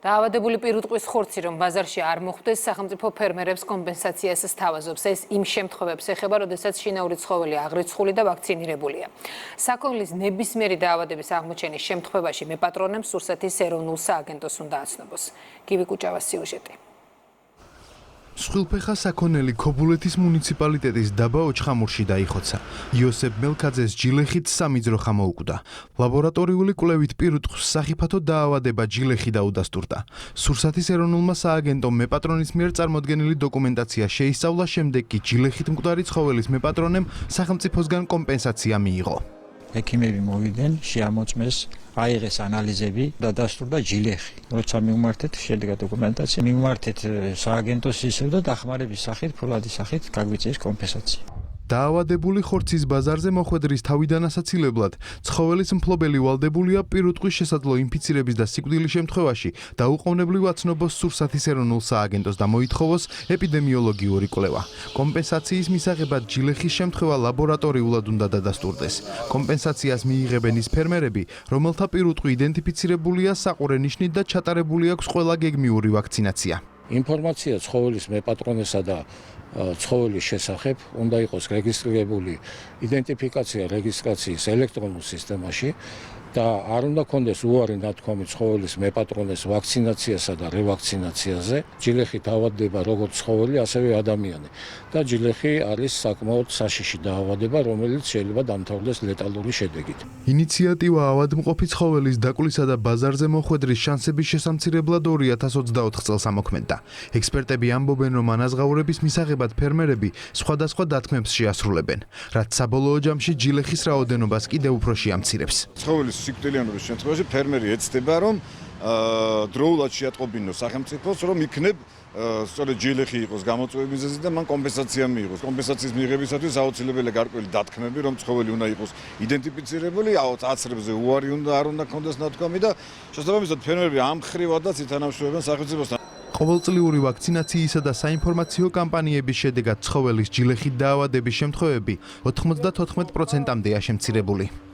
დაავადებული პირუტყვის ხორცი, რომ ბაზარში არ მოხვდეს, სახელმწიფო ფერმერებს კომპენსაციას სთავაზობს. ეს იმ შემთხვევებს ეხება, როდესაც შინაური ცხოველი აღრიცხული და ვაქცინირებულია. საქონლის ნებისმიერი დაავადების აღმოჩენის შემთხვევაში მეპატრონემ სურსათის ეროვნულ სააგენტოს უნდა აცნობოს. გივი კუჭავას სიუჟეტი. სხვილფეხა საქონელი ქობულეთის მუნიციპალიტეტის დაბა ოჩხამურში დაიხოცა. იოსებ მელქაძეს ჯილეხით 3 ძროხა მოუკვდა. ლაბორატორიული კვლევით პირუტყვის სახიფათო დაავადება ჯილეხი დაუდასტურდა. სურსათის ეროვნულმა სააგენტომ მეპატრონის მიერ წარმოდგენილი დოკუმენტაცია შეისწავლა, შემდეგ კი ჯილეხით მკვდარი ცხოველის მეპატრონემ სახელმწიფოსგან კომპენსაცია მიიღო. ექიმები მოვიდნენ, შეამოწმეს, აიღეს ანალიზები და დასტურდა ჯილეხი. როცა მივმართეთ, შედგა დოკუმენტაცია, მივმართეთ სააგენტოს ისევ და დახმარების სახით, ფულადის სახით გაგვიწიეს კომპენსაცია. დაავადებული ხორცის ბაზარზე მოხვედრის თავიდან ასაცილებლად ცხოველის მფლობელი ვალდებულია პირუტყვის შესაძლო ინფიცირების და სიკვდილის შემთხვევაში დაუყოვნებლივ აცნობოს სურსათის ეროვნულ სააგენტოს და მოითხოვოს ეპიდემიოლოგიური კვლევა. კომპენსაციის მისაღებად ჯილეხის შემთხვევა ლაბორატორიულად უნდა დადასტურდეს. კომპენსაციას მიიღებენ ის ფერმერები, რომელთა პირუტყვი იდენტიფიცირებულია საყურე ნიშნით და ჩატარებული აქვს ყველა გეგმიური ვაქცინაცია. ინფორმაცია ცხოველის მეპატრონესა და ცხოველის შესახებ უნდა იყოს რეგისტრირებული იდენტიფიკაცია რეგისტრაციის ელექტრონულ სისტემაში და არ უნდა კონდეს უარი ნათქვამი ცხოველის მეპატრონეს ვაქცინაციასა და რევაქცინაციაზე. ჯილეხი დაავადდება როგორც ცხოველი, ასევე ადამიანი და ჯილეხი არის საკმაოდ საშიში დაავადება, რომელიც შეიძლება დამთავრდეს ლეტალური შედეგით. ინიციატივა ავადმყოფი ცხოველის დაკვლისა და ბაზარზე მოხვედრის შანსების შესამცირებლად 2024 წელს ამოქმედდა. ექსპერტები ამბობენ, რომ ანაზღაურების მისაღებად ფერმერები სხვადასხვა დათმებს შეასრულებენ, რაც საბოლოო ჯამში ჯილეხის რაოდენობას კიდევ უფრო შეამცირებს. ცხოველის სიკვდილიანობის შემთხვევაში ფერმერი ეცდება, რომ დროულად შეატყობინოს სახელმწიფოს, რომ იქნებ სწორედ ჯილეხი იყოს გამოწვევის მიზეზი და მან კომპენსაცია მიიღოს. კომპენსაციის მიღებისათვის აუცილებელია გარკვეული დათქმები, რომ ცხოველი უნდა იყოს იდენტიფიცირებული, აცრებზე უარი არ უნდა კონდეს ნათქვამი და შესაბამისად ფერმერები ამ ხრივადაც ითანამშრომლობენ სახელმწიფოსთან. ყოველწლიური ვაქცინაციისა და საინფორმაციო კამპანიების შედეგად ცხოველის ჯილეხით დაავადების შემთხვევები 94%-მდეა შემცირებული.